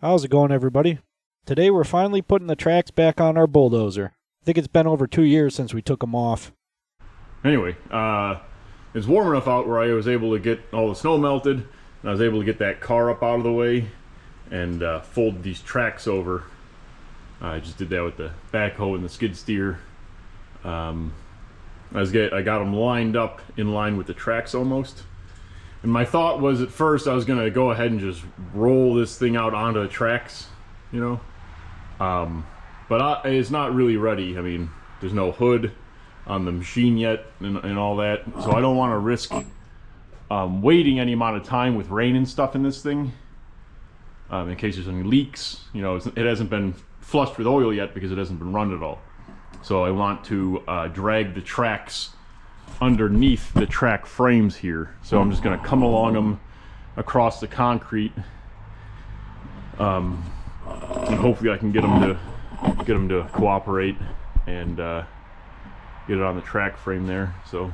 How's it going, everybody? Today we're finally putting the tracks back on our Bulldozer. I think it's been over 2 years since we took them off. Anyway, it's warm enough out where I was able to get all the snow melted, and I was able to get that car up out of the way and fold these tracks over. I just did that with the backhoe and the skid steer. I got them lined up in line with the tracks almost. And my thought was, at first I was going to go ahead and just roll this thing out onto the tracks, you know. But it's not really ready. I mean, there's no hood on the machine yet and all that. So I don't want to risk waiting any amount of time with rain and stuff in this thing. In case there's any leaks. You know, it hasn't been flushed with oil yet because it hasn't been run at all. So I want to drag the tracks underneath the track frames here. So I'm just going to come along them across the concrete, and hopefully I can get them to cooperate and get it on the track frame there. So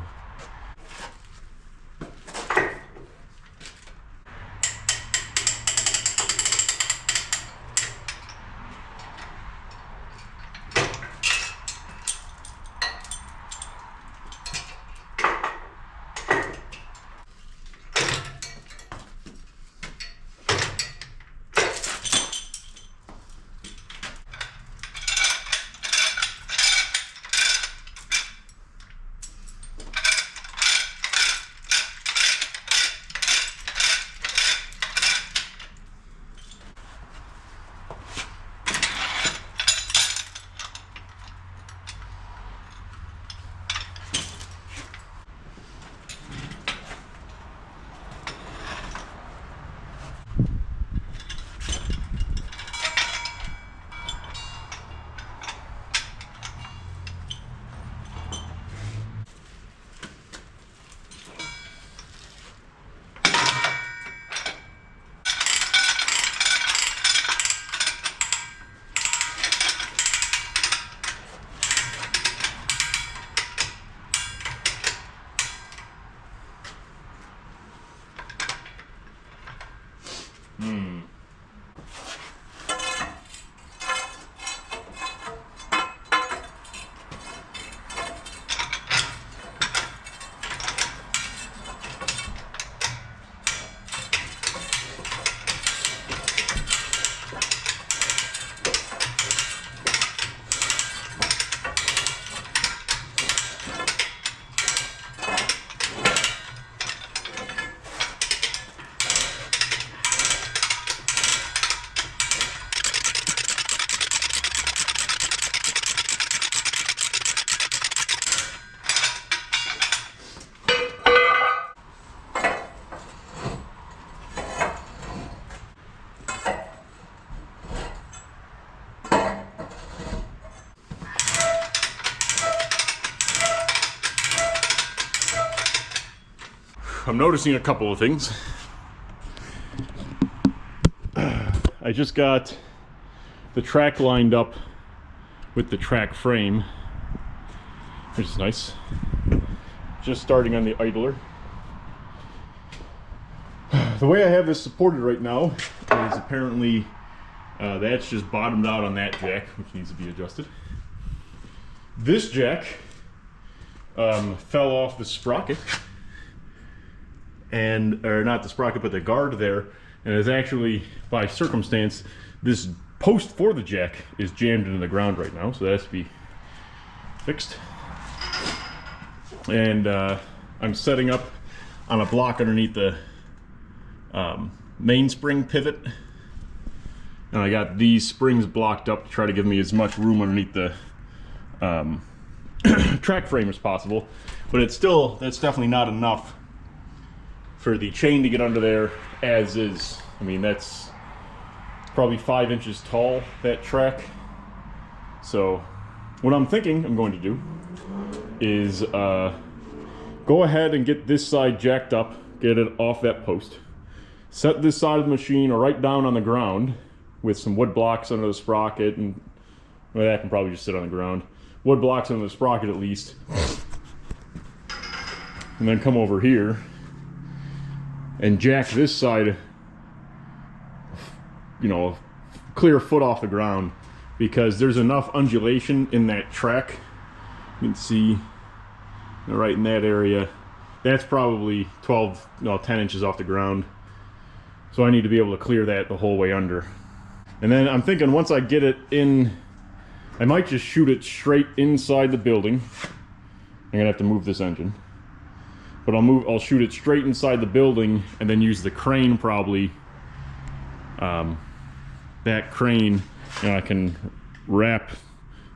I'm noticing a couple of things. I just got the track lined up with the track frame, which is nice. Just starting on the idler. The way I have this supported right now is apparently that's just bottomed out on that jack, which needs to be adjusted. This jack fell off the sprocket. Or not the sprocket, but the guard there, and is actually, by circumstance, this post for the jack is jammed into the ground right now, so that has to be fixed. And I'm setting up on a block underneath the mainspring pivot, and I got these springs blocked up to try to give me as much room underneath the track frame as possible, but that's definitely not enough for the chain to get under there as is. I mean, that's probably 5 inches tall, that track. So what I'm thinking I'm going to do is go ahead and get this side jacked up, get it off that post, set this side of the machine right down on the ground with some wood blocks under the sprocket, and well, that can probably just sit on the ground. Wood blocks under the sprocket at least. And then come over here and jack this side, you know, clear foot off the ground, because there's enough undulation in that track. You can see right in that area. That's probably 10 inches off the ground. So I need to be able to clear that the whole way under. And then I'm thinking once I get it in, I might just shoot it straight inside the building. I'm gonna have to move this engine. But I'll shoot it straight inside the building and then use the crane probably. That crane, I can wrap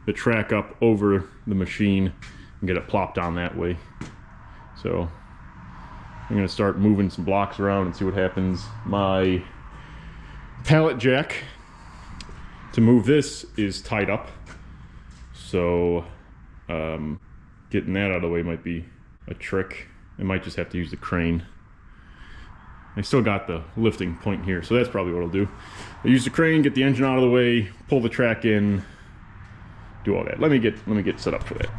the track up over the machine and get it plopped on that way. So I'm gonna start moving some blocks around and see what happens. My pallet jack to move this is tied up, so getting that out of the way might be a trick. I might just have to use the crane. I still got the lifting point here, so that's probably what I'll do. I'll use the crane, get the engine out of the way, pull the track in, do all that. Let me get set up for that.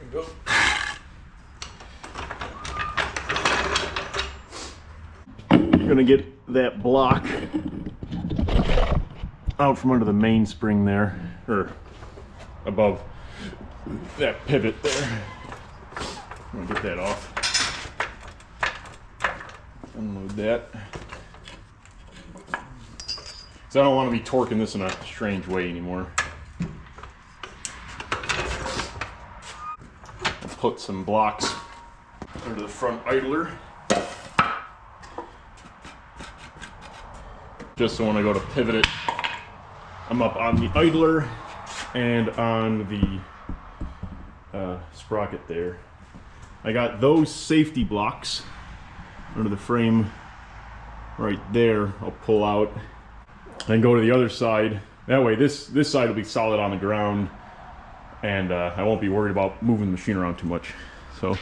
Go. I'm gonna get that block out from under the mainspring there, or above that pivot there. I'm gonna get that off. Unload that. So I don't want to be torquing this in a strange way anymore. Put some blocks under the front idler, just so when I go to pivot it, I'm up on the idler and on the sprocket there. I got those safety blocks under the frame right there. I'll pull out and go to the other side. That way this side will be solid on the ground, and I won't be worried about moving the machine around too much. So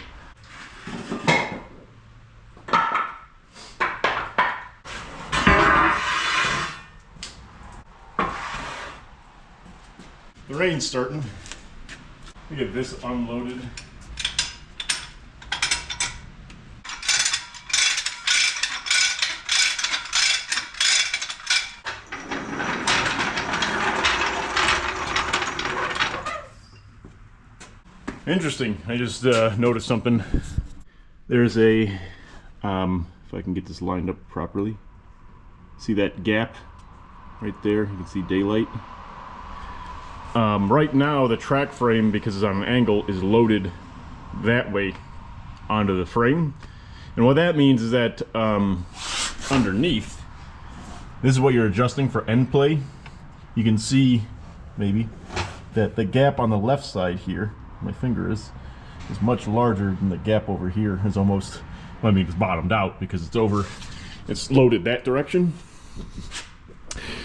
the rain's starting. Let me get this unloaded. Interesting, I just noticed something. There's a, if I can get this lined up properly, see that gap right there? You can see daylight. Right now the track frame, because it's on an angle, is loaded that way onto the frame. And what that means is that underneath, this is what you're adjusting for end play. You can see, maybe, that the gap on the left side here, my finger is is much larger than the gap over here. Is almost, well, I mean, it's bottomed out because it's loaded that direction.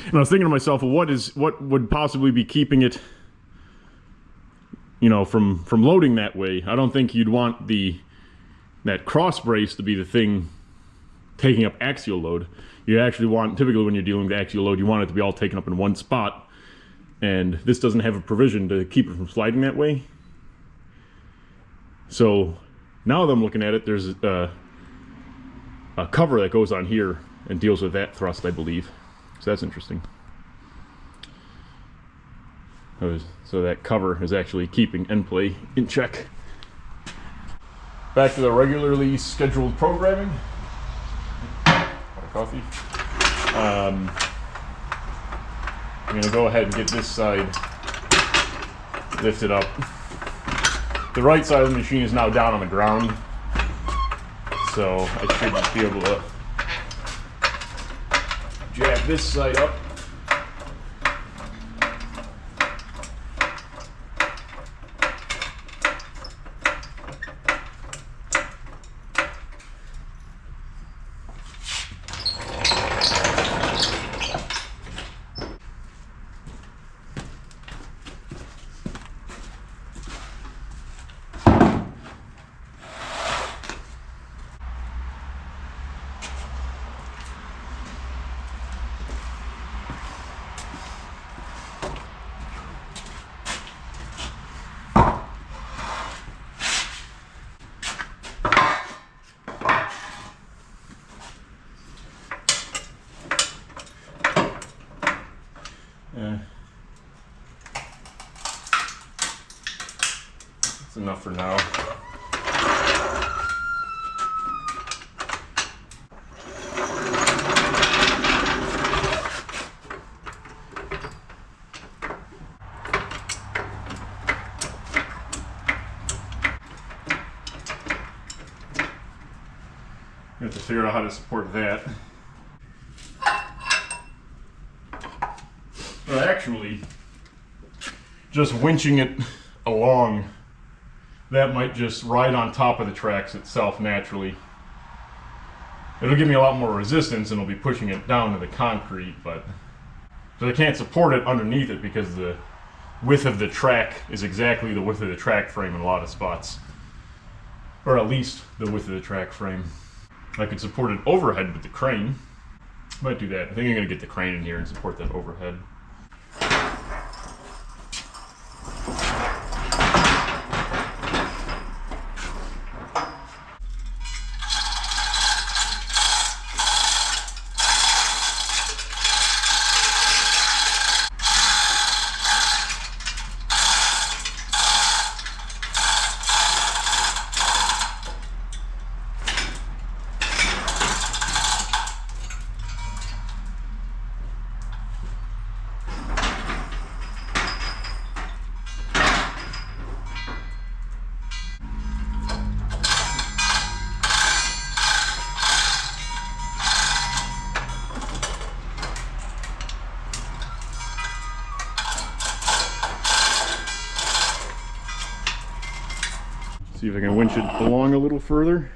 And I was thinking to myself, well, what would possibly be keeping it, you know, from loading that way? I don't think you'd want that cross brace to be the thing taking up axial load. You actually want, typically when you're dealing with axial load, you want it to be all taken up in one spot. And this doesn't have a provision to keep it from sliding that way. So now that I'm looking at it, there's a cover that goes on here and deals with that thrust, I believe. So that's interesting. So that cover is actually keeping end play in check. Back to the regularly scheduled programming. Coffee. I'm going to go ahead and get this side lifted up. The right side of the machine is now down on the ground, so I should just be able to jab this side up. That's enough for now. I have to figure out how to support that. But actually, just winching it along, that might just ride on top of the tracks itself naturally. It'll give me a lot more resistance and it'll be pushing it down to the concrete, but so I can't support it underneath it because the width of the track is exactly the width of the track frame in a lot of spots. Or at least the width of the track frame. I could support it overhead with the crane. Might do that. I think I'm going to get the crane in here and support that overhead. See if I can winch it along a little further.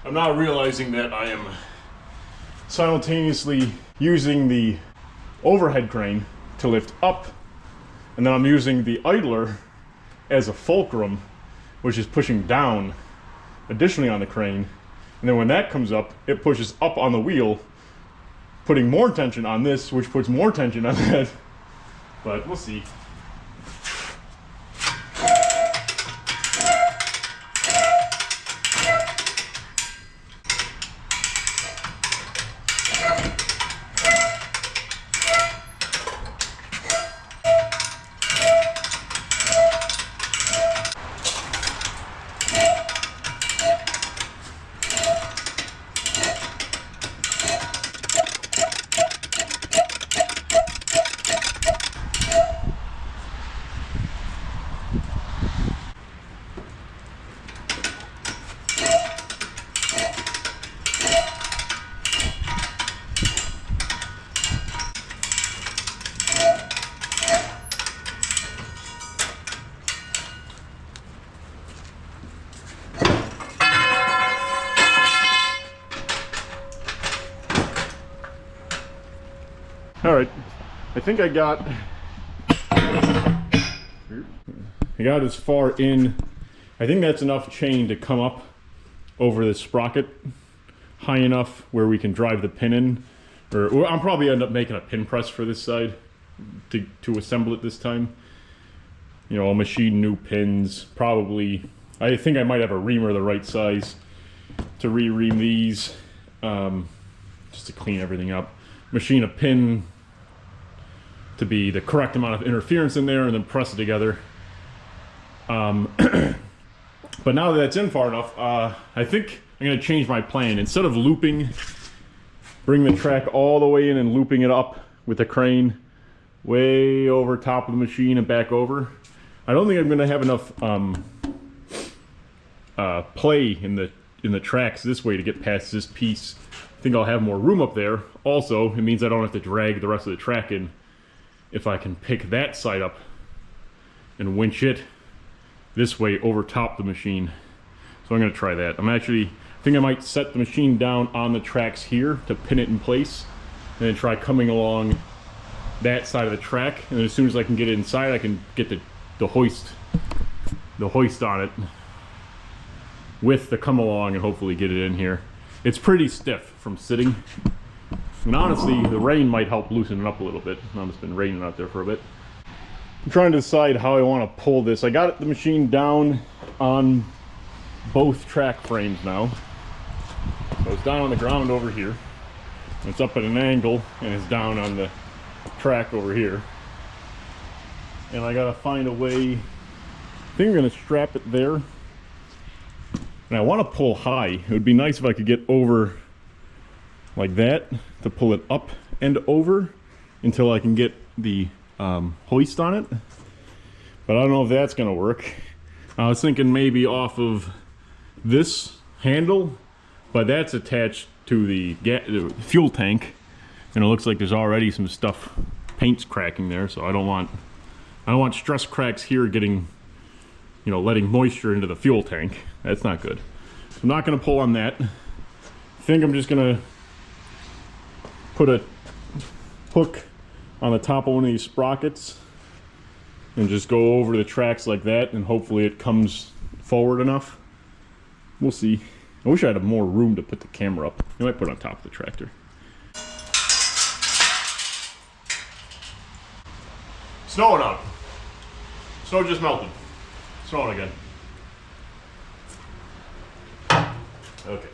I'm not realizing that I am simultaneously using the overhead crane to lift up, and then I'm using the idler as a fulcrum, which is pushing down additionally on the crane. And then when that comes up, it pushes up on the wheel, putting more tension on this, which puts more tension on that. But we'll see. All right, I think I got as far in. I think that's enough chain to come up over the sprocket high enough where we can drive the pin in. Or I'll probably end up making a pin press for this side to assemble it this time. You know, I'll machine new pins. Probably, I think I might have a reamer the right size to re-ream these, just to clean everything up. Machine a pin to be the correct amount of interference in there, and then press it together. But now that that's in far enough, I think I'm going to change my plan. Instead of looping, bring the track all the way in and looping it up with the crane way over top of the machine and back over. I don't think I'm going to have enough play in the tracks this way to get past this piece. I think I'll have more room up there. Also, it means I don't have to drag the rest of the track in if I can pick that side up and winch it this way over top the machine. So I'm going to try that. I think I might set the machine down on the tracks here to pin it in place, and then try coming along that side of the track. And as soon as I can get it inside, I can get the hoist on it with the come along and hopefully get it in here. It's pretty stiff from sitting. And honestly, the rain might help loosen it up a little bit. Now it's been raining out there for a bit. I'm trying to decide how I want to pull this. I got the machine down on both track frames now. So it's down on the ground over here. It's up at an angle and it's down on the track over here. And I gotta find a way. I think I'm gonna strap it there. And I want to pull high. It would be nice if I could get over like that to pull it up and over until I can get the hoist on it. But I don't know if that's gonna work. I was thinking maybe off of this handle, but that's attached to the fuel tank, and it looks like there's already some stuff, paint's cracking there, so I don't want stress cracks here getting, you know, letting moisture into the fuel tank. That's not good. So I'm not gonna pull on that. I think I'm just gonna put a hook on the top of one of these sprockets and just go over the tracks like that, and hopefully it comes forward enough. We'll see. I wish I had more room to put the camera up. I might put it on top of the tractor. Snowing out. Snow just melted. Snowing again. Okay.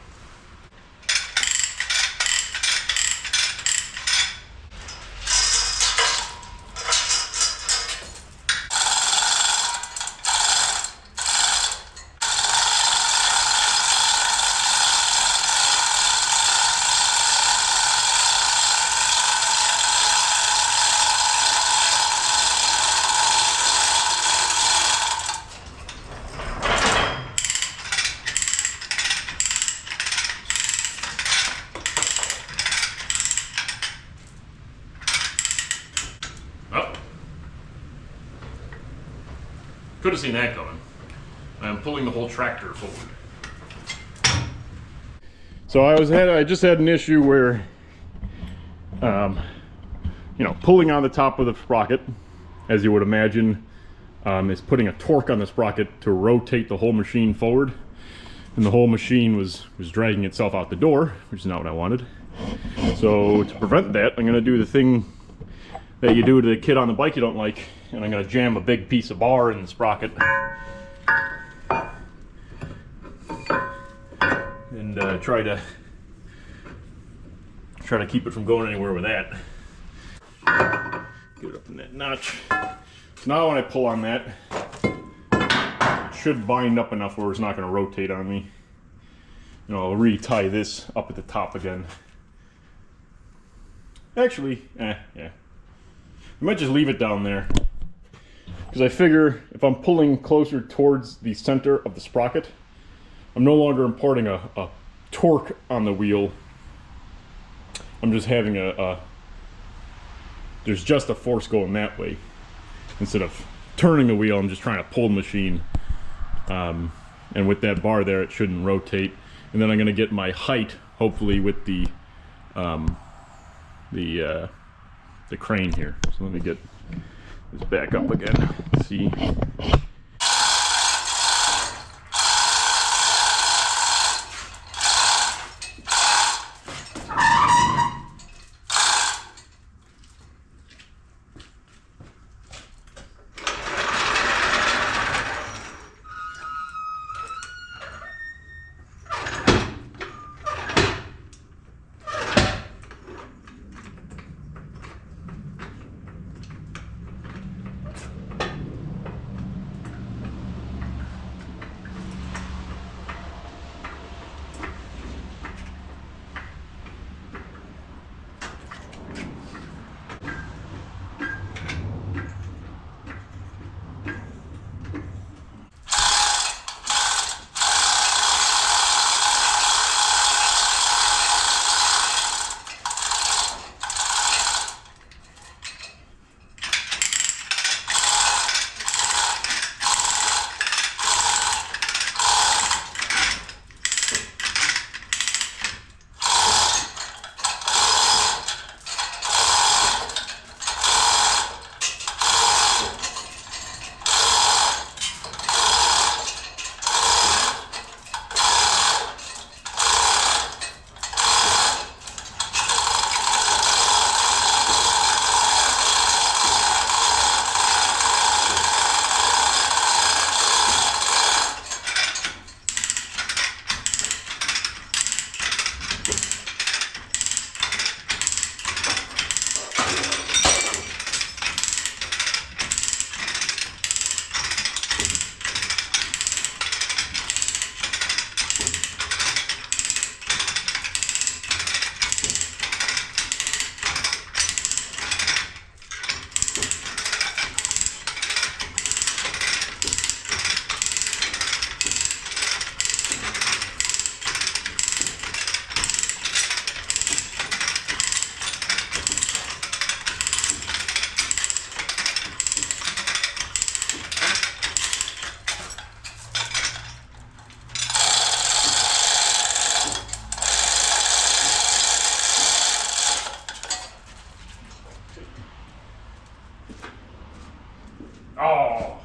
Could have seen that coming. I'm pulling the whole tractor forward. So I just had an issue where, you know, pulling on the top of the sprocket, as you would imagine, is putting a torque on the sprocket to rotate the whole machine forward, and the whole machine was dragging itself out the door, which is not what I wanted. So to prevent that, I'm going to do the thing that you do to the kid on the bike you don't like, and I'm going to jam a big piece of bar in the sprocket and try to keep it from going anywhere with that. Get it up in that notch. So now when I pull on that, it should bind up enough where it's not going to rotate on me. You know, I'll re-tie this up at the top again. Actually, yeah. I might just leave it down there, because I figure if I'm pulling closer towards the center of the sprocket, I'm no longer imparting a torque on the wheel. I'm just having there's just a force going that way. Instead of turning the wheel, I'm just trying to pull the machine. And with that bar there, it shouldn't rotate. And then I'm going to get my height, hopefully, with the crane here. So let me get this back up again. Let's see. Oh!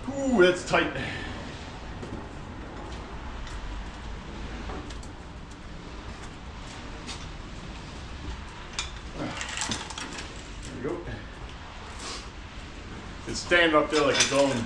Ooh, that's tight. There we go. It's standing up there like its own.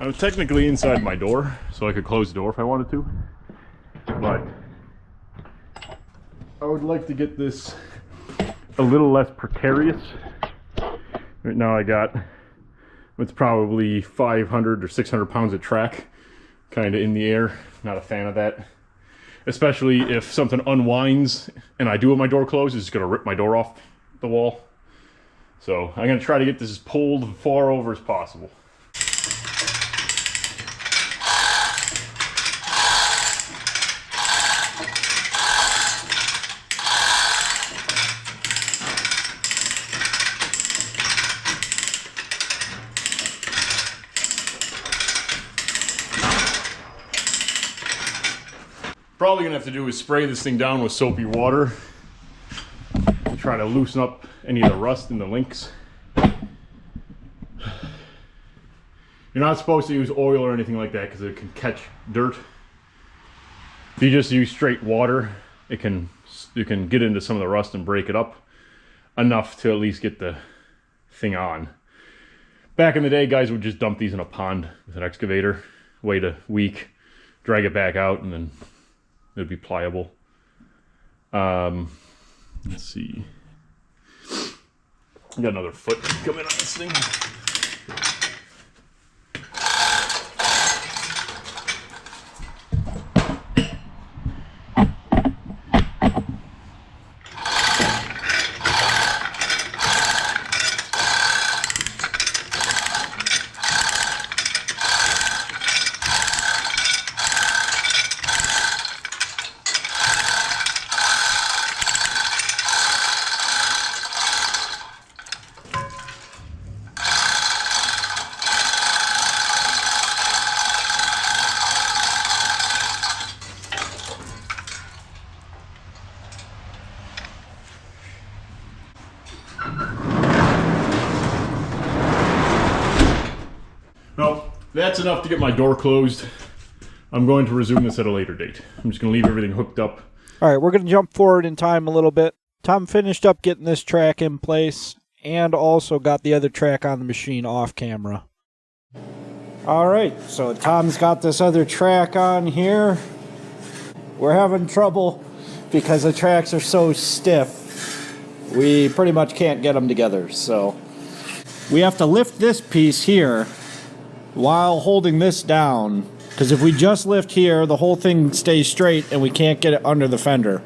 I'm technically inside my door, so I could close the door if I wanted to. But I would like to get this a little less precarious. Right now I got, it's probably 500 or 600 pounds of track kind of in the air. Not a fan of that. Especially if something unwinds and I do have my door closed, it's just gonna rip my door off the wall. So I'm gonna try to get this pulled as far over as possible. Probably gonna have to do is spray this thing down with soapy water to try to loosen up any of the rust in the links. You're not supposed to use oil or anything like that because it can catch dirt. If you just use straight water, you can get into some of the rust and break it up enough to at least get the thing on. Back in the day, guys would just dump these in a pond with an excavator, wait a week, drag it back out, and then it'd be pliable. Let's see. Got another foot coming on this thing. Well, that's enough to get my door closed. I'm going to resume this at a later date. I'm just going to leave everything hooked up. All right, we're going to jump forward in time a little bit. Tom finished up getting this track in place and also got the other track on the machine off camera. All right, so Tom's got this other track on here. We're having trouble because the tracks are so stiff. We pretty much can't get them together, so we have to lift this piece here while holding this down, because if we just lift here, the whole thing stays straight and we can't get it under the fender.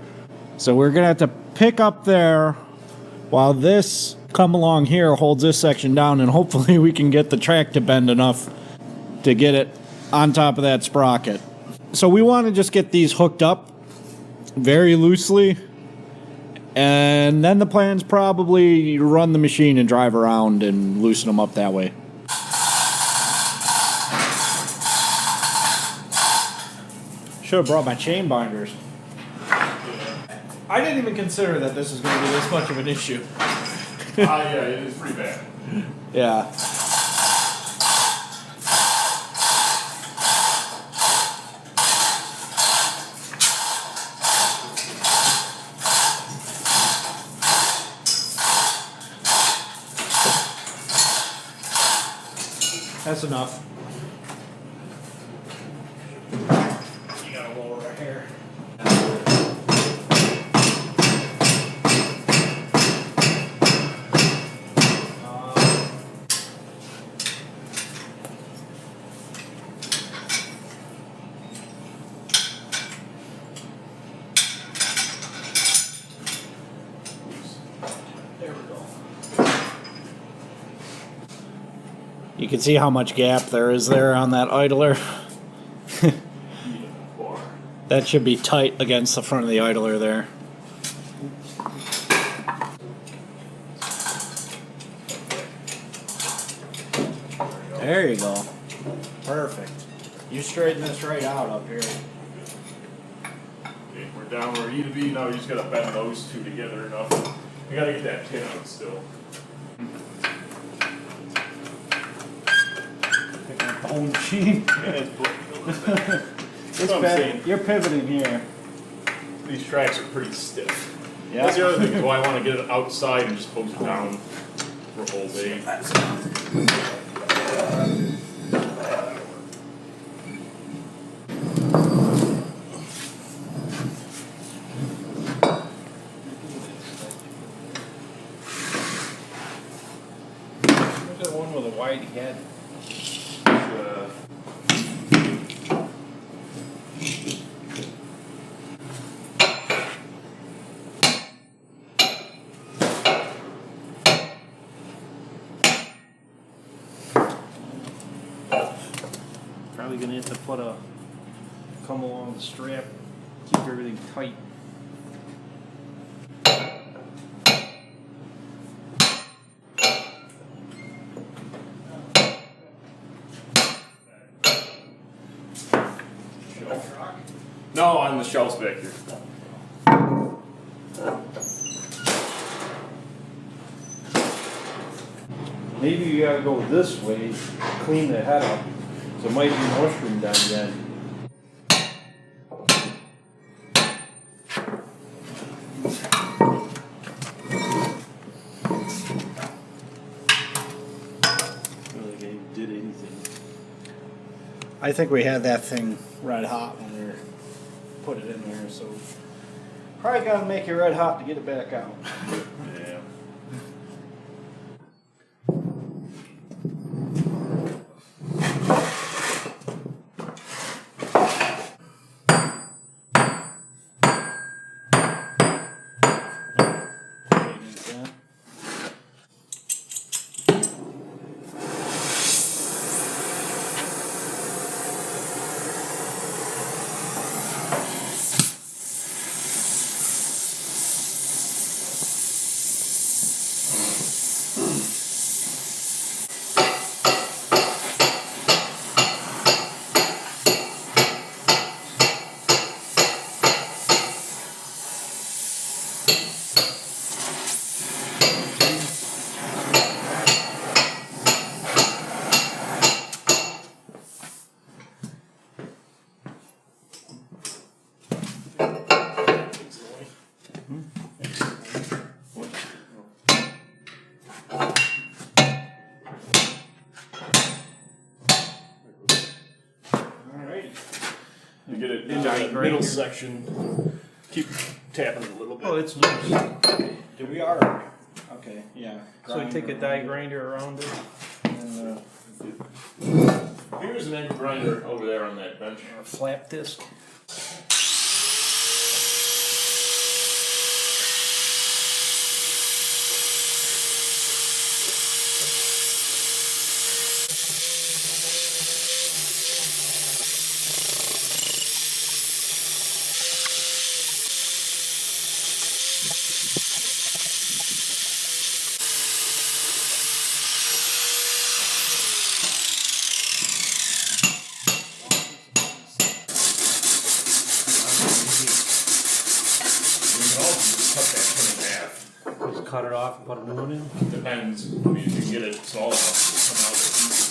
So we're gonna have to pick up there while this come along here holds this section down, and hopefully we can get the track to bend enough to get it on top of that sprocket. So we want to just get these hooked up very loosely, and then the plan's probably run the machine and drive around and loosen them up that way. Should have brought my chain binders. I didn't even consider that this is going to be this much of an issue. Yeah, it is pretty bad. Yeah. That's enough. You gotta lower our hair. There we go. You can see how much gap there is there on that idler. That should be tight against the front of the idler there. There you go. Perfect. You straighten this right out up here. Okay, we're down where we need to be. Now we just gotta bend those two together enough. We gotta get that pin out still. Picking up the whole machine. It's bad. You're pivoting here. These tracks are pretty stiff. Yeah. That's the other thing. Do I want to get it outside and just post it down for a whole day? Probably gonna have to put a come along the strap, keep everything tight. No, on the shelves back here. Maybe you gotta go this way, clean the head up. So it might be mushroom down the end. Did anything. I think we had that thing red hot when we put it in there, so probably gotta make it red hot to get it back out. Yeah. You get it into the middle section. Keep tapping it a little bit. Oh, it's loose. Did we are? Okay, yeah. So we take a die grinder around it. Here's an end grinder over there on that bench. Or a flap disc. Just cut it off and put a new one in. Depends. I mean, if you can get it small enough to come out easy.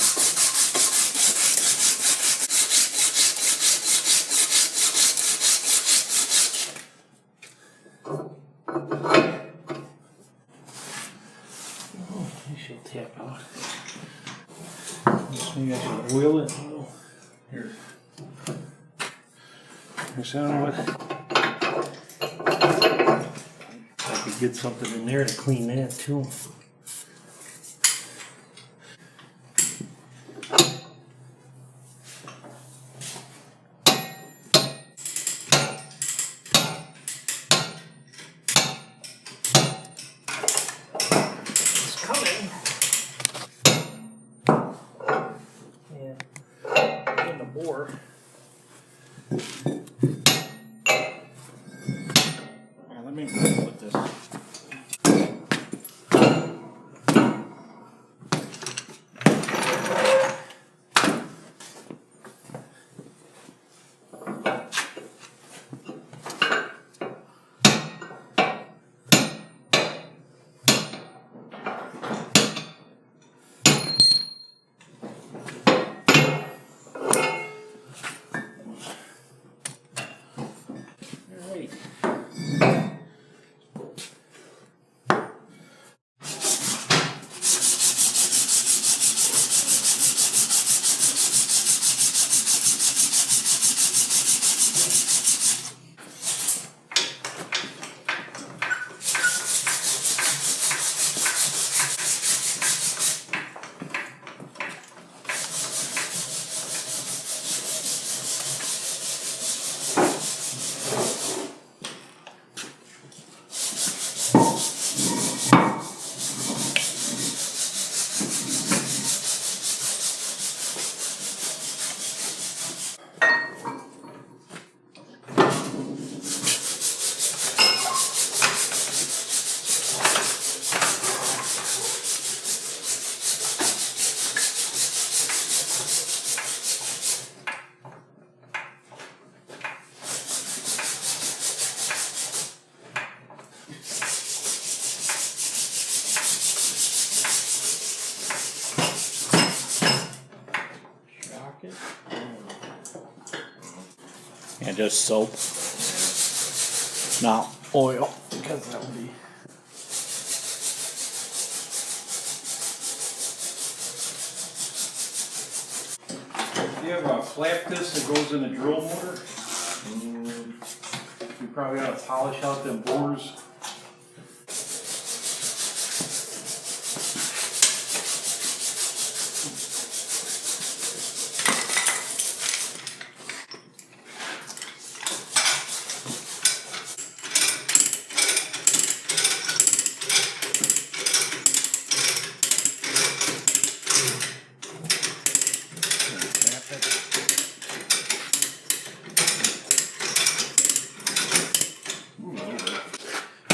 Oh, she'll tap out. Maybe I should oil it. Oh, here. Here's what. I could get something in there to clean that too. It's coming. Yeah. In the bore. Let me put this. And just soap. Not oil, because that would be. Do you have a flap disc that goes in a drill motor? You probably gotta polish out them bores.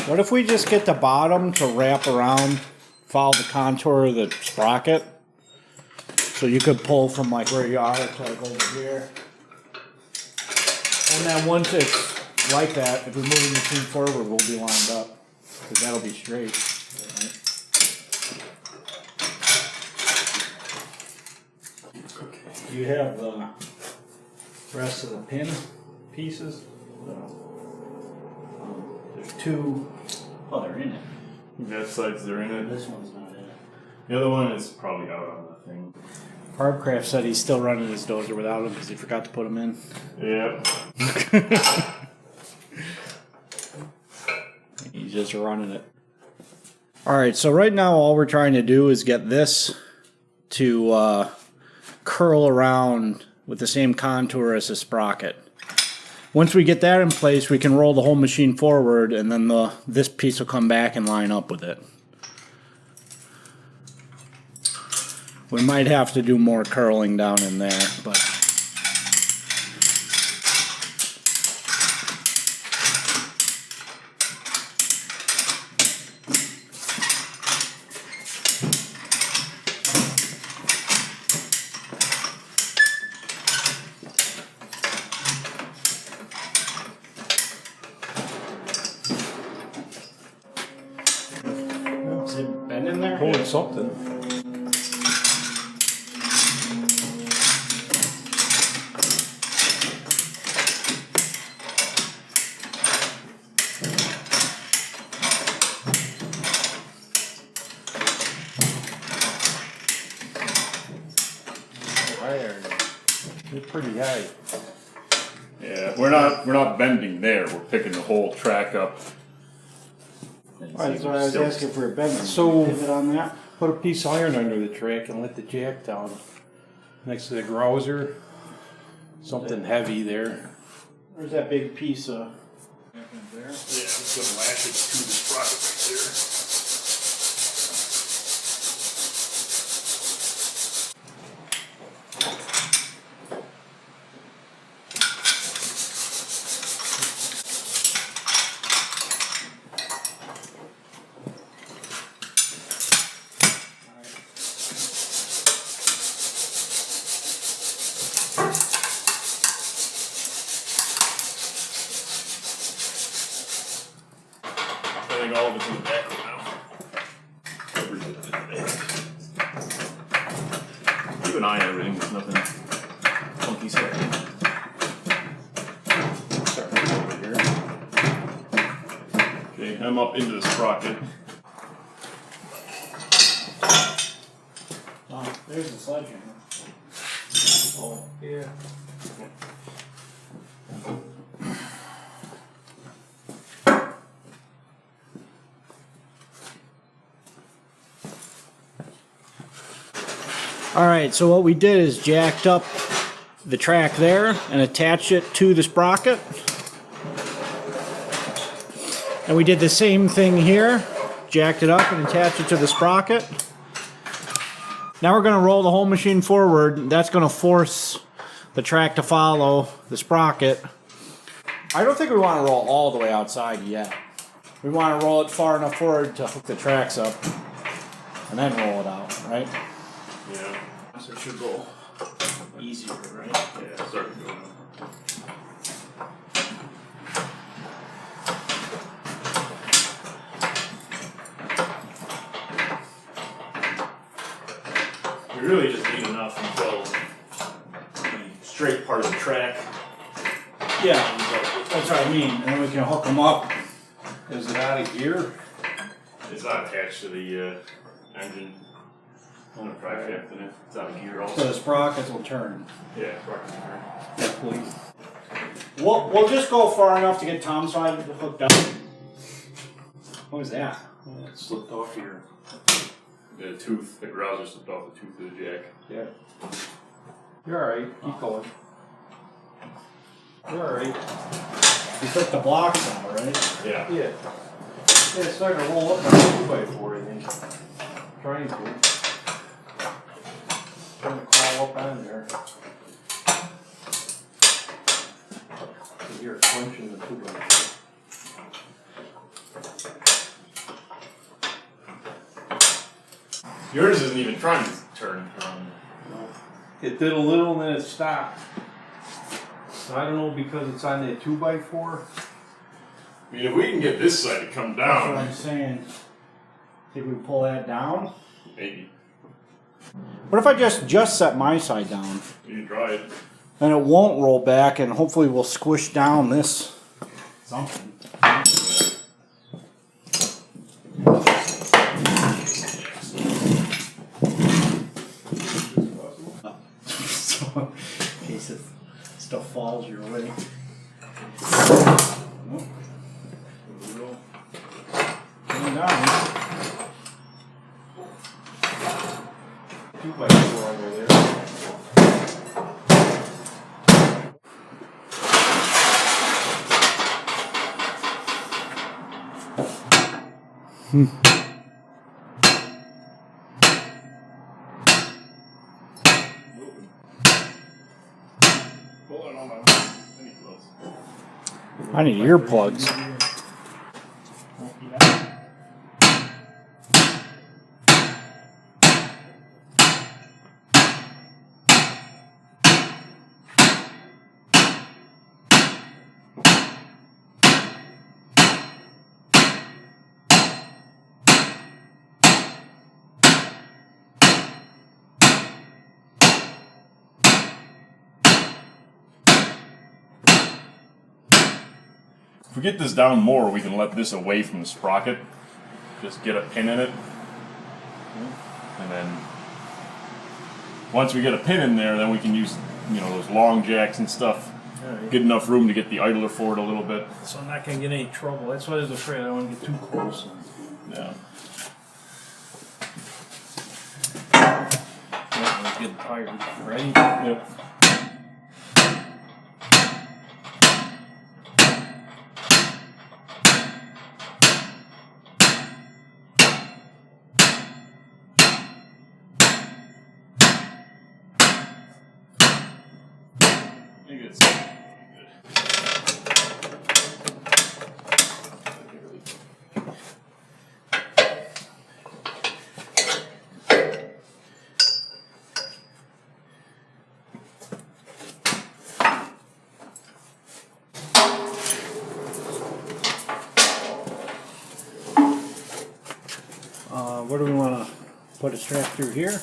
What if we just get the bottom to wrap around, follow the contour of the sprocket? So you could pull from like where you are to like over here. And then once it's like that, if we move the machine forward, we'll be lined up. Because that'll be straight. Right? You have the rest of the pin pieces. There's two. Oh, they're in it. That sides they're in it. This one's not in it. The other one is probably out on the thing. Hardcraft said he's still running his dozer without him because he forgot to put them in. Yep. He's just running it. Alright, so right now all we're trying to do is get this to curl around with the same contour as the sprocket. Once we get that in place, we can roll the whole machine forward, and then this piece will come back and line up with it. We might have to do more curling down in there, but... Is it bent in there? Pulling something. They're pretty high. Yeah, we're not bending there. We're picking the whole track up. Alright, so I was asking for a bend. So- Pivot on that. Put a piece of iron under the track and let the jack down next to the grouser. Something heavy there. Where's that big piece of... Yeah, I'm just gonna lash it to the sprocket right there. I think all of it's in the back now. Everything's in the back. Keep an eye on everything. There's nothing funky stuff. Start over here. Okay, I'm up into the sprocket. Oh, there's the sledgehammer. Oh, yeah. Alright, so what we did is jacked up the track there and attached it to the sprocket. And we did the same thing here. Jacked it up and attached it to the sprocket. Now we're going to roll the whole machine forward. That's going to force the track to follow the sprocket. I don't think we want to roll all the way outside yet. We want to roll it far enough forward to hook the tracks up and then roll it out, right? Yeah. So it should go easier, right? Yeah, it's starting to go now. We really just need enough until the straight part of the track Yeah, that's what I mean. And then we can hook them up. Is it out of gear? It's not attached to the engine. On a drive shaft in it. It's out of gear also. So the sprockets will turn. Yeah, sprockets turn. We'll just go far enough to get Tom's side hooked up. What was that? Yeah, it slipped off here. The tooth, the grouser slipped off the tooth of the jack. Yeah. You're alright. Keep going. You're alright. You took the blocks out, right? Yeah. Yeah. Yeah, it's starting to roll up on 2x4, I think. Trying to. Trying to crawl up on there. You hear it crunching the 2x4. Yours isn't even trying to turn. It did a little and then it stopped. So I don't know because it's on that 2x4. I mean, if we can get this side to come That's what down, I'm saying. Think we pull that down? maybe. What if I just set my side down? You can try it. And it won't roll back, and hopefully we'll squish down this something. So, in case it stuff falls your way. Coming down. 2x4 over there. I need earplugs. If we get this down more, we can let this away from the sprocket. Just get a pin in it. And then once we get a pin in there, then we can use, you know, those long jacks and stuff. Alright. Get enough room to get the idler forward a little bit. So I'm not going to get any trouble. That's why I was afraid I don't want to get too close. Yeah. I'm getting tired. Ready? Yep. I think it's good. What do we want to put a strap through here?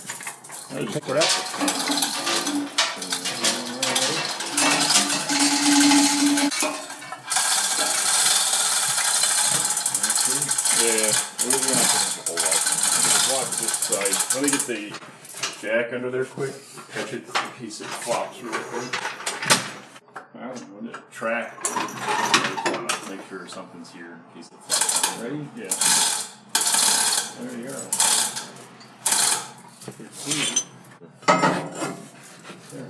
Pick it up. Yeah, we're gonna have to make a whole lot. Watch this side. Let me get the jack under there quick. Catch it in case it flops real quick. I don't know, the track. Make sure something's here in case it flops. Ready? Yeah. There you go. There.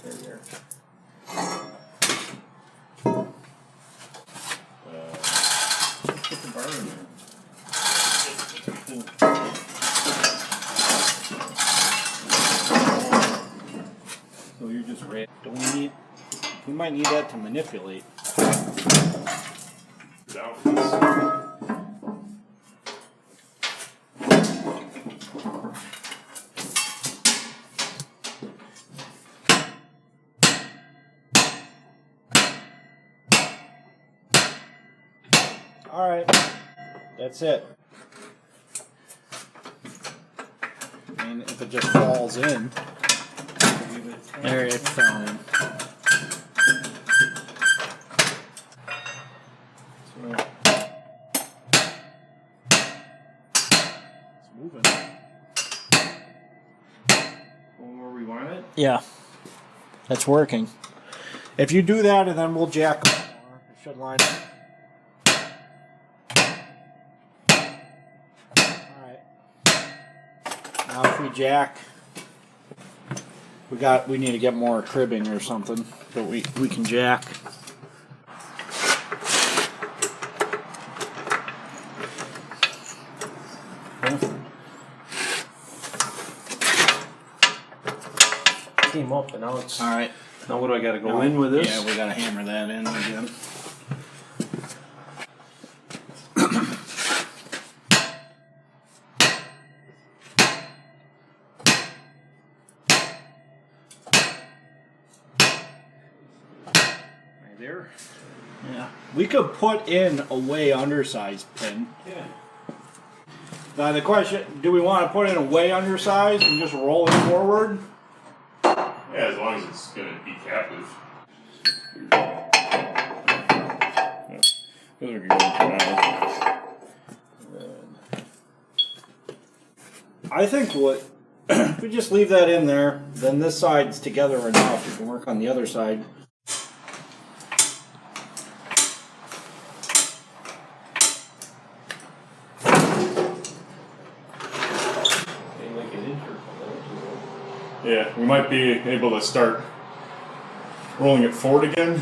There you Put the bar in there. So you're just ready. Do we need? We might need that to manipulate. Down. All right, that's it. I mean, if it just falls in, there it fell in. Yeah, that's working. If you do that, and then we'll jack them more, it should line up. Alright. Now if we jack, we need to get more cribbing or something, but we can jack. Came up and now it's. Alright. Now what do I gotta go in with this? Yeah, we gotta hammer that in again. Right there. Yeah. We could put in a way undersized pin. Yeah. Now the question, do we want to put in a way undersized and just roll it forward? Yeah, as long as it's going to be captive. Those are good for now. I think if we just leave that in there, then this side's together enough. We can work on the other side. Yeah, we might be able to start rolling it forward again.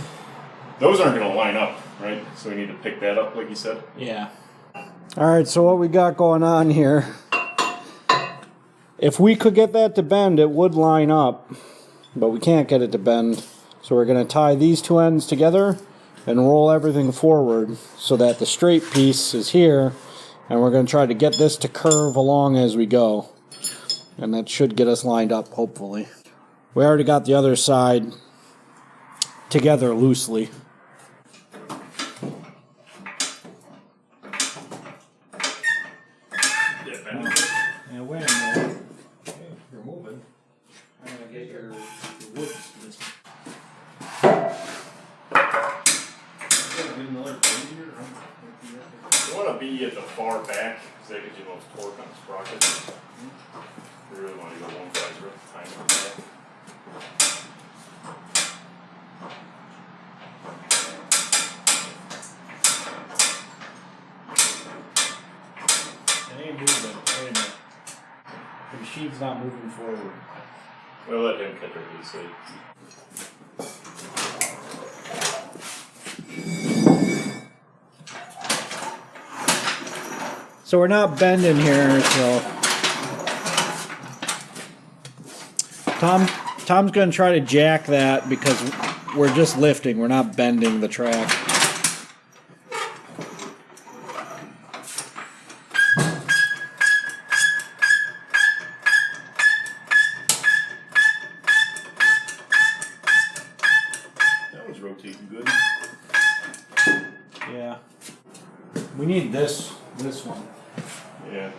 Those aren't going to line up, right? So we need to pick that up, like you said. Yeah. Alright, so what we got going on here, if we could get that to bend, it would line up, but we can't get it to bend. So we're going to tie these two ends together and roll everything forward so that the straight piece is here, and we're going to try to get this to curve along as we go. And that should get us lined up, hopefully. We already got the other side together loosely. Yeah, wait a minute. Okay, you're moving. I'm going to get your wood. You want to be at the far back, because that gives you the most torque on the sprocket. You really want to go one size at a time like that. It ain't moving. Wait a minute. The machine's not moving forward. We'll let him cut the piece. So we're not bending here, so Tom's going to try to jack that because we're just lifting, we're not bending the track. That one's rotating good. Yeah. We need this one. Yeah.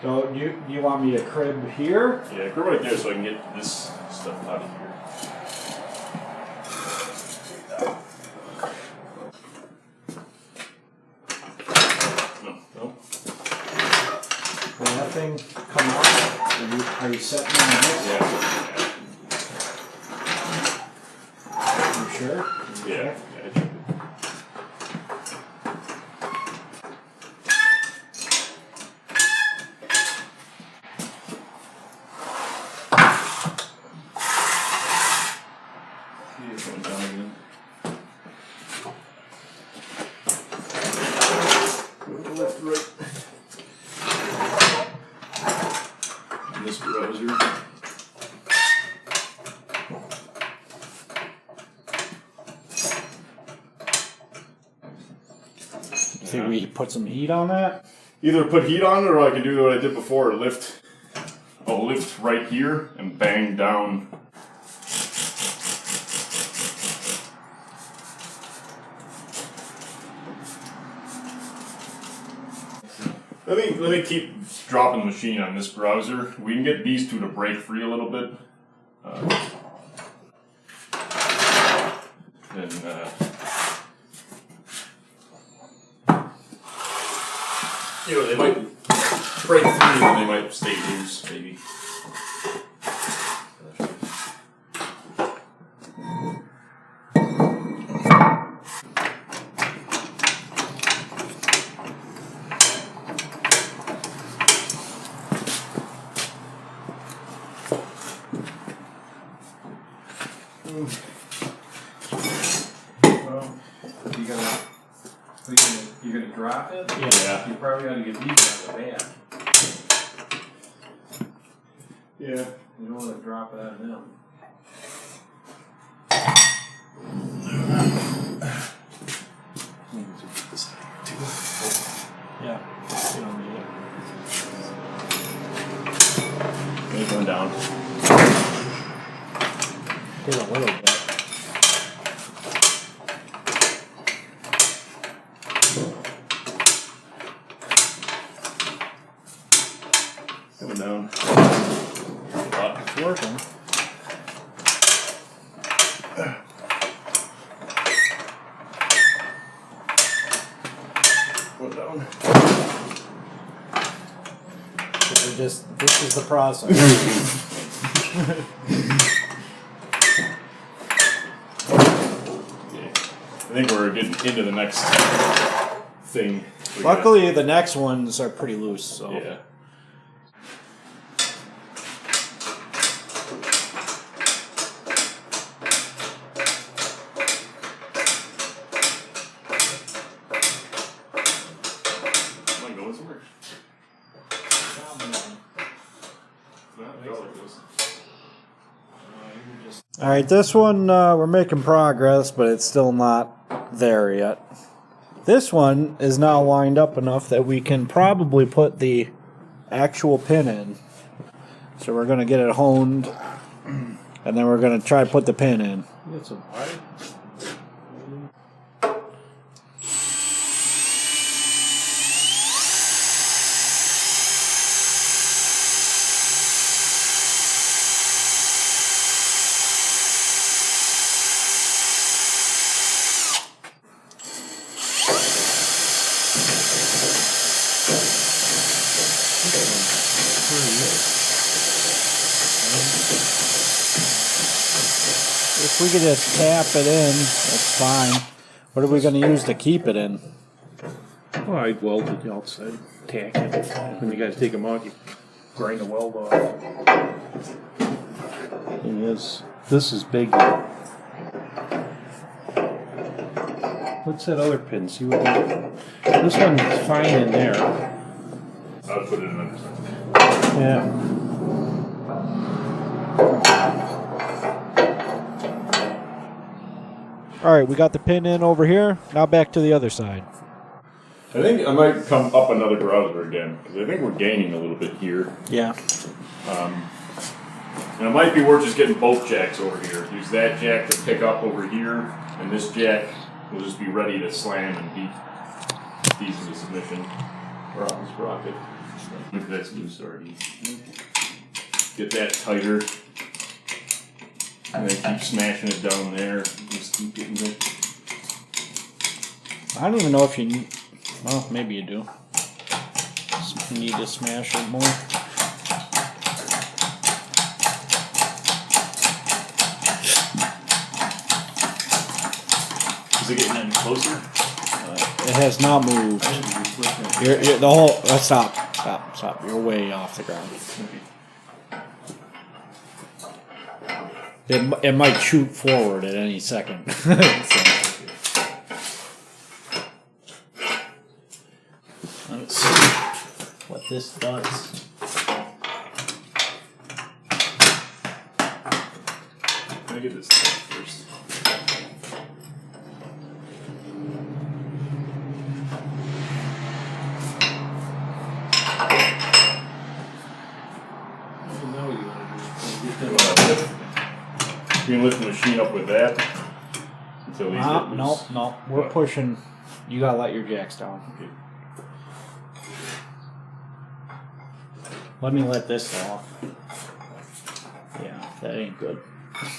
So do you want me to crib here? Yeah, go right there so I can get this stuff out of here. No. Will that thing come out? Are you setting on this? Yeah. You sure? Yeah. Left, right. And this browser. Think we put some heat on that? Either put heat on it, or I can do what I did before, lift. I'll lift right here and bang down. Let me keep dropping the machine on this browser. We can get these two to break free a little bit. They might break through, and they might stay loose, maybe. Well, you're gonna drop it? Yeah. You probably ought to get these on the back. Yeah. You don't want to drop it on them. Yeah. You don't need it. It's going down. Did a little bit. Coming down. It's working. Going down. This is the process. I think we're getting into the next thing. Luckily, the next ones are pretty loose, so. Yeah. Am I going somewhere? All right, this one we're making progress, but it's still not there yet. This one is now lined up enough that we can probably put the actual pin in. So we're going to get it honed, and then we're going to try to put the pin in. Get some pipe. If we could just tap it in, that's fine. What are we going to use to keep it in? Well, I welded the outside, tack it. When you guys take them out, you grind the weld off. This is big. What's that other pin? See what? This one's fine in there. I'll put it in another side. Yeah. All right, we got the pin in over here. Now back to the other side. I think I might come up another browser again, because I think we're gaining a little bit here. Yeah. And it might be worth just getting both jacks over here. Use that jack to pick up over here, and this jack will just be ready to slam and beat these into submission. Or on this sprocket. If that's loose already. Get that tighter. And then keep smashing it down there. Just keep getting it. I don't even know if you need. Well, maybe you do. You need to smash it more. Is it getting any closer? It has not moved. You're the whole. Stop. You're way off the ground. It might shoot forward at any second. So. Let's see what this does. Let me get this tight first. You can lift the machine up with that until these get loose. No. We're pushing. You gotta let your jacks down. Okay. Let me let this off. Yeah, that ain't good.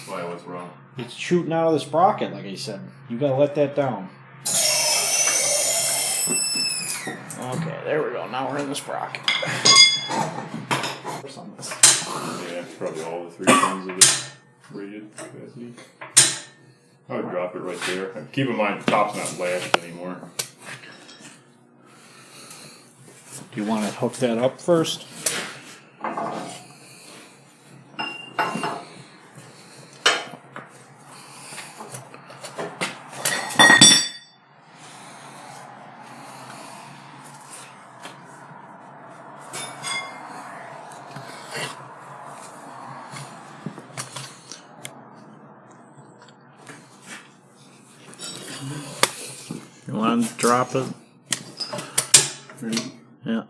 Why? What's wrong? It's shooting out of the sprocket, like I said. You gotta let that down. Okay, there we go. Now we're in the sprocket. Or something. Yeah, probably all the 3 tons of it rated capacity. I would drop it right there. Keep in mind the top's not lashed anymore. Do you want to hook that up first? You want to drop it? Ready? Yeah.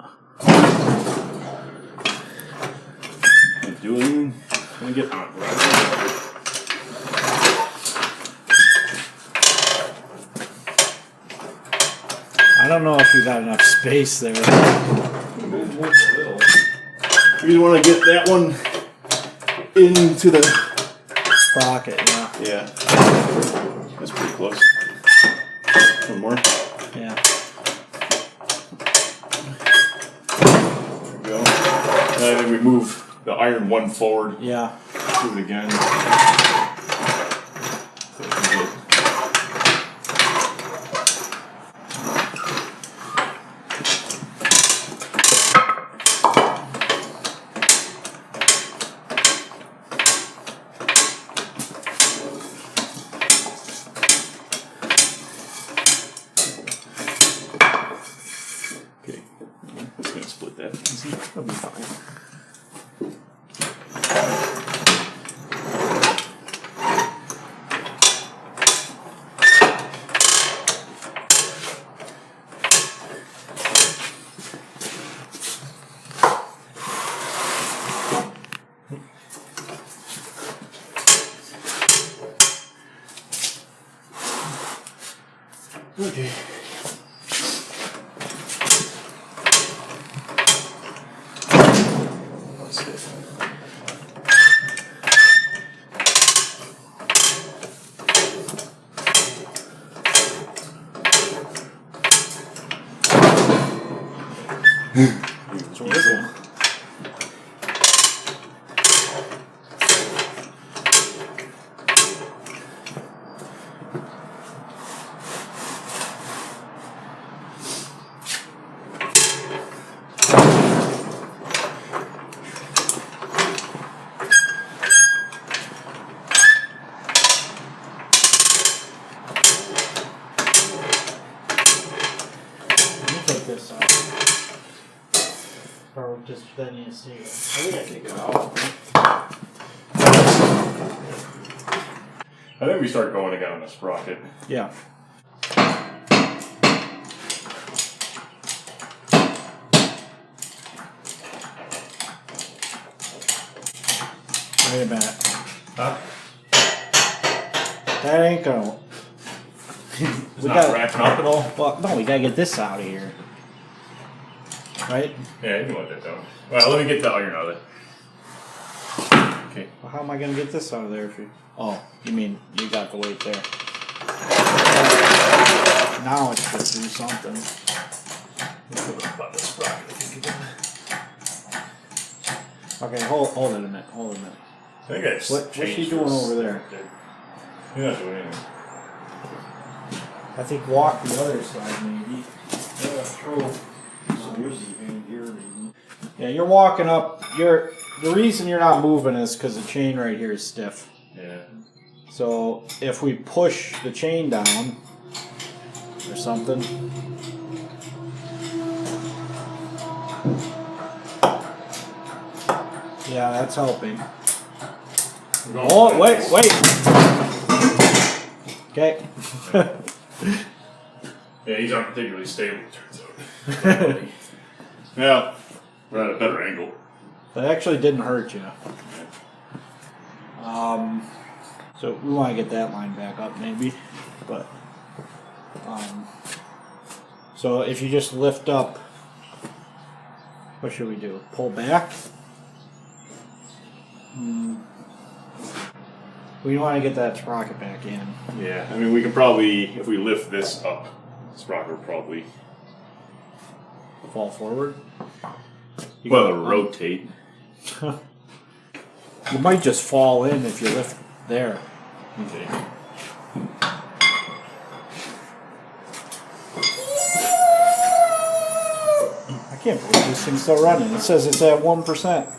Can't do anything. I'm gonna get on right. I don't know if you got enough space there. You want to get that one into the Sprocket, yeah. Yeah. That's pretty close. One more. Yeah. There we go. And then we move the iron one forward. Yeah. Do it again. Okay. Just gonna split that. That'll be fine. Okay. It's working. Take this out. Or just then you see it. I think I take it out. I think we start going again on the sprocket. Yeah. Wait a minute. Huh? That ain't gonna. It's not racking up at all? Well, no, we gotta get this out of here. Right? Yeah, you can let that down. Well, let me get the iron out of it. Okay. Well, how am I gonna get this out of there if you... Oh, you mean you got the weight there. Now it's just do something. Okay, hold it a minute, hold it a minute. I think that's What's she doing over there? You're not doing anything. I think walk the other side maybe. Yeah, true. Yeah, you're walking up. The reason you're not moving is because the chain right here is stiff. Yeah. So if we push the chain down or something. Yeah, that's helping. Oh, wait. Okay. Yeah, these aren't particularly stable, it turns out. Yeah, we're at a better angle. That actually didn't hurt you. So we want to get that line back up maybe, but so if you just lift up, what should we do? Pull back? We want to get that sprocket back in. Yeah, I mean, we can probably, if we lift this up, the sprocket will probably Fall forward. Well, it'll rotate. You might just fall in if you lift there. Okay. I can't believe this thing's still running. It says it's at 1%.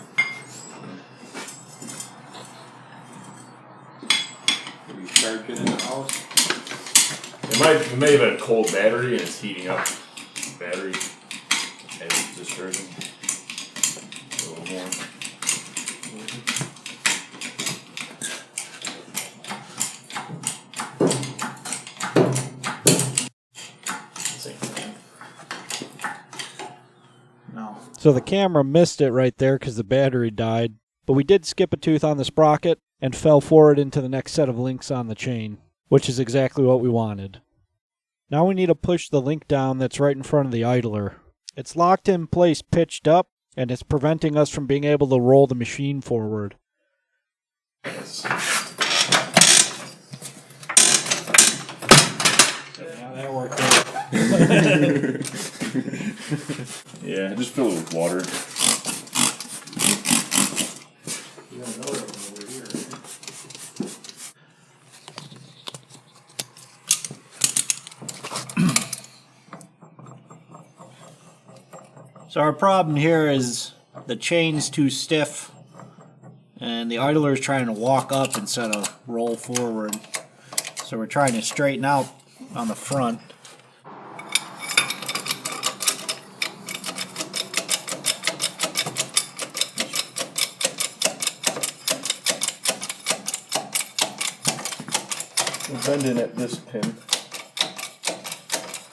Recharge it in the house. It may have been a cold battery and it's heating up. Battery and it's discharging a little more. No. So the camera missed it right there because the battery died, but we did skip a tooth on the sprocket and fell forward into the next set of links on the chain, which is exactly what we wanted. Now we need to push the link down that's right in front of the idler. It's locked in place pitched up, and it's preventing us from being able to roll the machine forward. Yes. Yeah, that worked out. Yeah, just fill it with water. So our problem here is the chain's too stiff, and the idler is trying to walk up instead of roll forward. So we're trying to straighten out on the front. We'll bend in at this pin.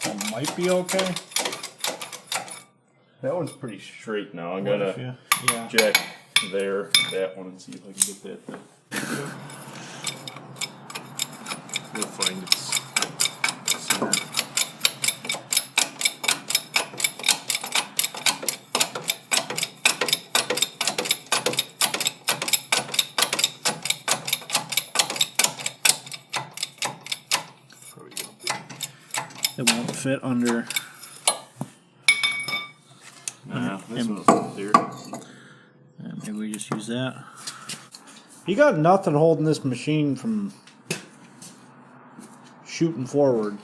That might be okay. That one's pretty straight now. I'm gonna Yeah. jack there, that one, and see if I can get that thing. You'll find it's center. It won't fit under. This one's up there. Maybe we just use that. You got nothing holding this machine from shooting forward.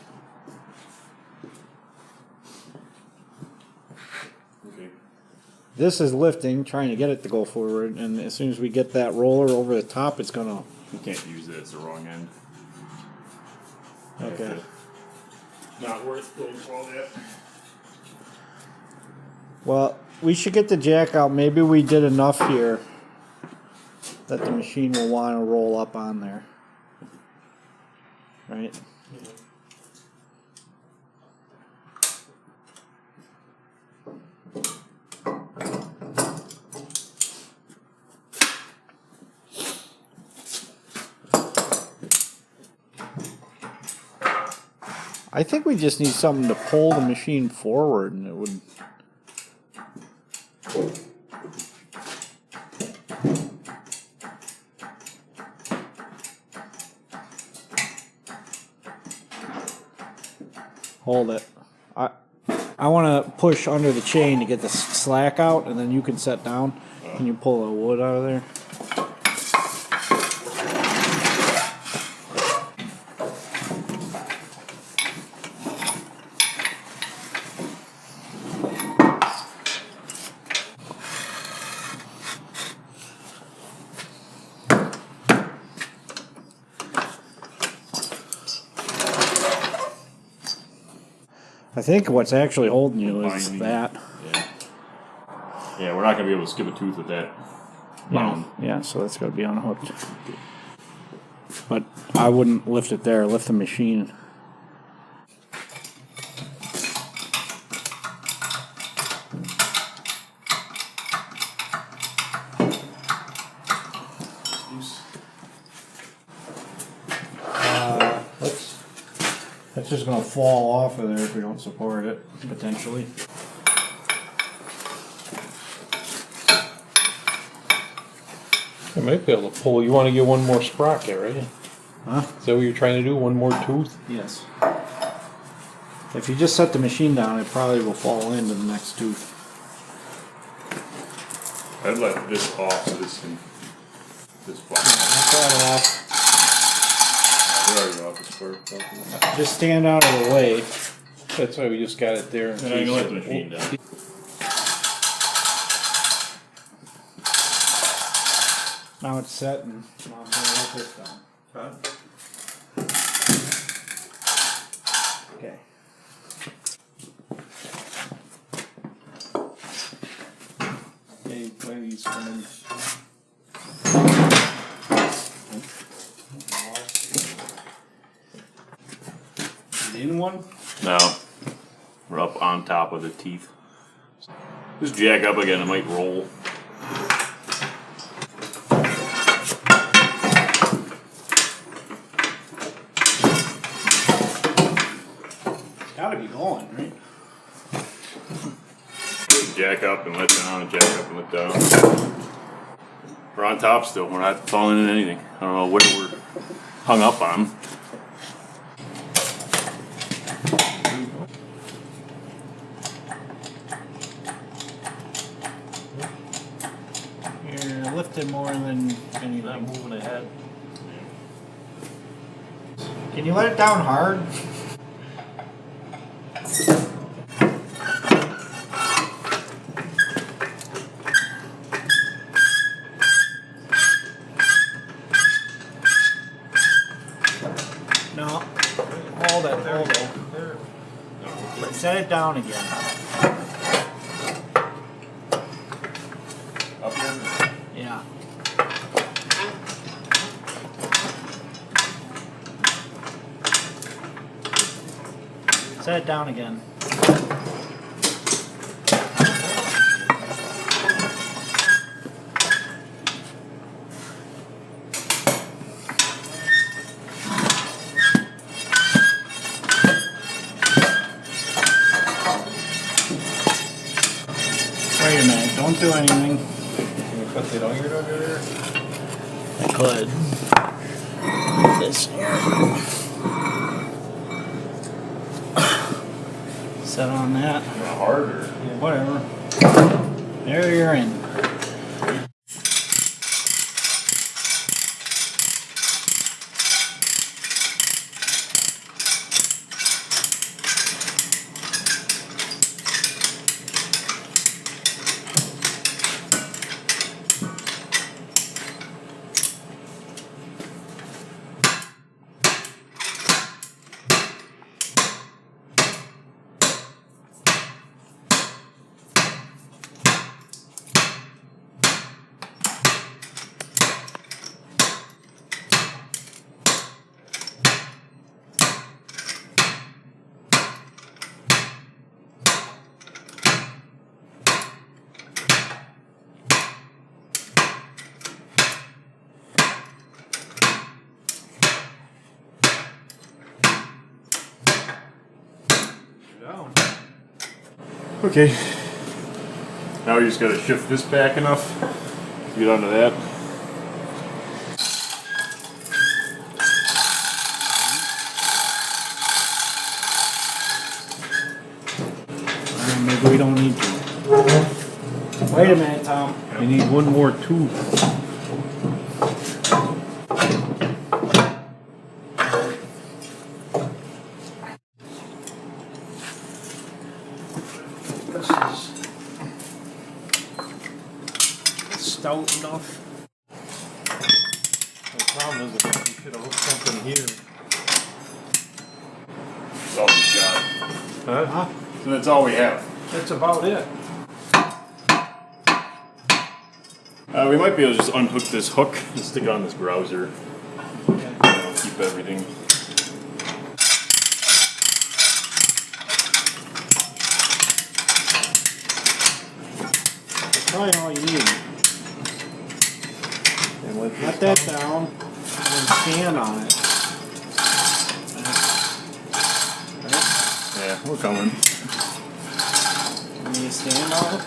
Okay. This is lifting, trying to get it to go forward, and as soon as we get that roller over the top, it's gonna. We can't use that, it's the wrong end. Okay. Not worth going through all that. Well, we should get the jack out. Maybe we did enough here that the machine will want to roll up on there. Right? I think we just need something to pull the machine forward, and it would. Hold it. I want to push under the chain to get the slack out, and then you can set down. Can you pull the wood out of there? I think what's actually holding you is Binding. that. Yeah, we're not gonna be able to skip a tooth with that. Yeah, so that's got to be unhooked. But I wouldn't lift it there. Lift the machine. That's just going to fall off of there if we don't support it, potentially. I might be able to pull. You want to get one more sprocket, right? Huh? Is that what you're trying to do? One more tooth? Yes. If you just set the machine down, it probably will fall into the next tooth. I'd let this off so this can fly. We're already off this part. Just stand out of the way. That's why we just got it there. And I can let the machine down. Now it's set and now I'm going to let this down. Okay. Hey, ladies, come in. In one? No. We're up on top of the teeth. Just jack up again, it might roll. Gotta be going, right? Jack up and let down, and jack up and let down. We're on top still, we're not falling in anything. I don't know what we're hung up on. You're lifting more than anything. Not moving ahead. Can you let it down hard? No. Hold it. Hold it. Set it down again. Up here? Yeah. Set it down again. Wait a minute, don't do anything. Can we cut that iron under there? I could. This here. Set on that. Harder. Whatever. There you're in. Okay. Now we just gotta shift this back enough to get onto that. Maybe we don't need to. Wait a minute, Tom. We need one more tooth. This is stout enough. The problem is that we should have hooked something here. That's all we got. Huh? So that's all we have. That's about it. We might be able to just unhook this hook and stick it on this browser. That'll keep everything. That's probably all you need. And Let that down and then stand on it. Yeah, we're coming. Can you stand on it?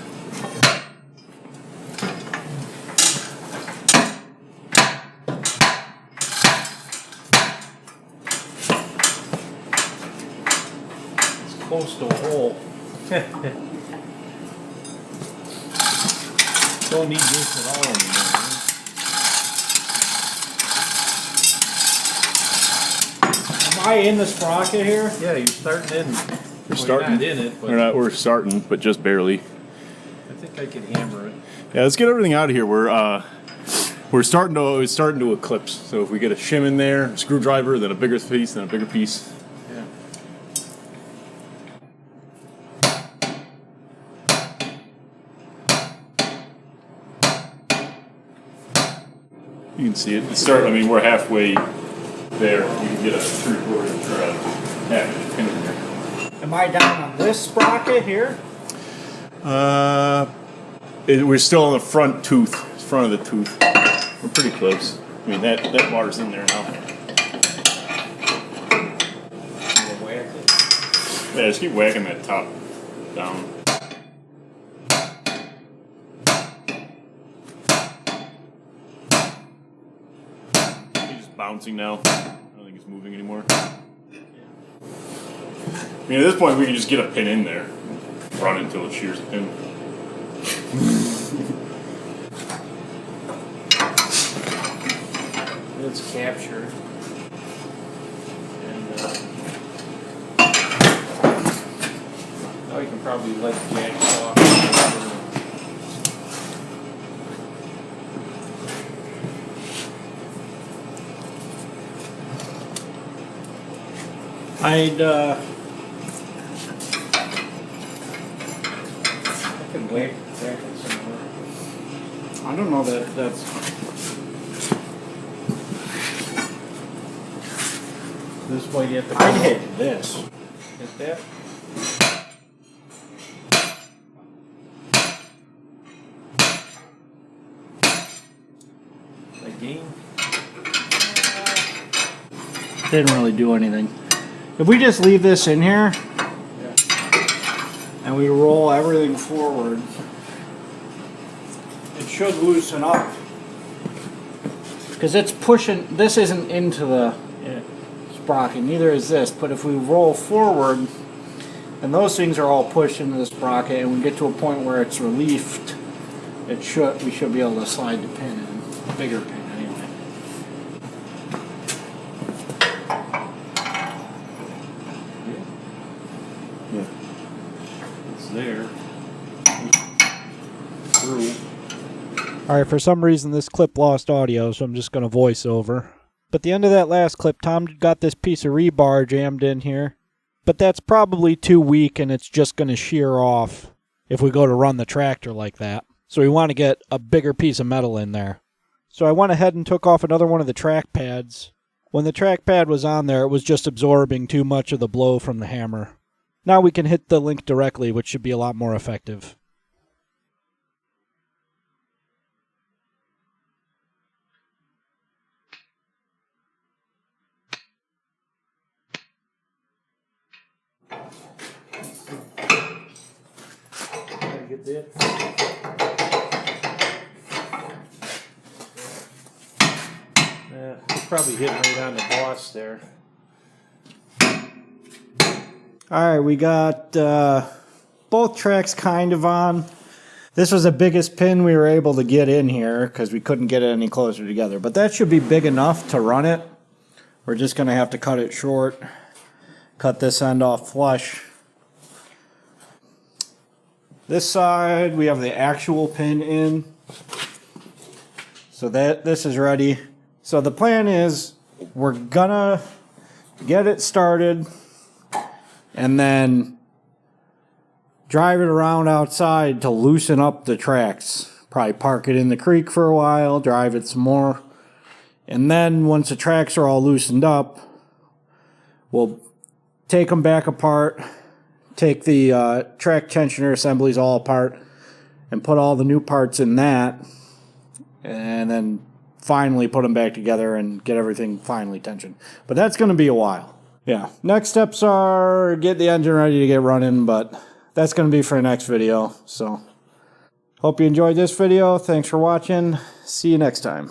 close to a hole. Don't need this at all anymore. Am I in the sprocket here? Yeah, you're starting in. We're starting. Not in it, but We're starting, but just barely. I think I can hammer it. Yeah, let's get everything out of here. We're starting to eclipse. So if we get a shim in there, a screwdriver, then a bigger piece, then a bigger piece. Yeah. You can see it. I mean, we're halfway there. You can get a 3/4 inch or a half-inch pin in there. Am I down on this sprocket here? We're still on the front of the tooth. We're pretty close. I mean, that bar's in there now. Yeah, just keep whacking that top down. He's just bouncing now. I don't think it's moving anymore. I mean, at this point, we can just get a pin in there, run it until it shears the pin. It's captured. And now you can probably let the jacks off. I'd I can whack it somewhere. I don't know that's This way you have to I'd hit this. hit that. Again. Didn't really do anything. If we just leave this in here and we roll everything forward, it should loosen up. Because it's pushing, this isn't into the sprocket, neither is this, but if we roll forward and those things are all pushed into the sprocket and we get to a point where it's relieved, we should be able to slide the pin in, bigger pin anyway. It's there. Through. Alright, for some reason this clip lost audio, so I'm just going to voice over. But the end of that last clip, Tom got this piece of rebar jammed in here. But that's probably too weak and it's just going to shear off if we go to run the tractor like that. So we want to get a bigger piece of metal in there. So I went ahead and took off another one of the track pads. When the track pad was on there, it was just absorbing too much of the blow from the hammer. Now we can hit the link directly, which should be a lot more effective. Get that. Yeah, it's probably hitting right on the boss there. Alright, we got both tracks kind of on. This was the biggest pin we were able to get in here because we couldn't get it any closer together. But that should be big enough to run it. We're just going to have to cut it short. Cut this end off flush. This side, we have the actual pin in. So this is ready. So the plan is we're gonna get it started and then drive it around outside to loosen up the tracks. Probably park it in the creek for a while, drive it some more. And then once the tracks are all loosened up, we'll take them back apart, take the track tensioner assemblies all apart and put all the new parts in that, and then finally put them back together and get everything finally tensioned. But that's going to be a while. Yeah, next steps are get the engine ready to get running, but that's going to be for the next video. So hope you enjoyed this video. Thanks for watching. See you next time.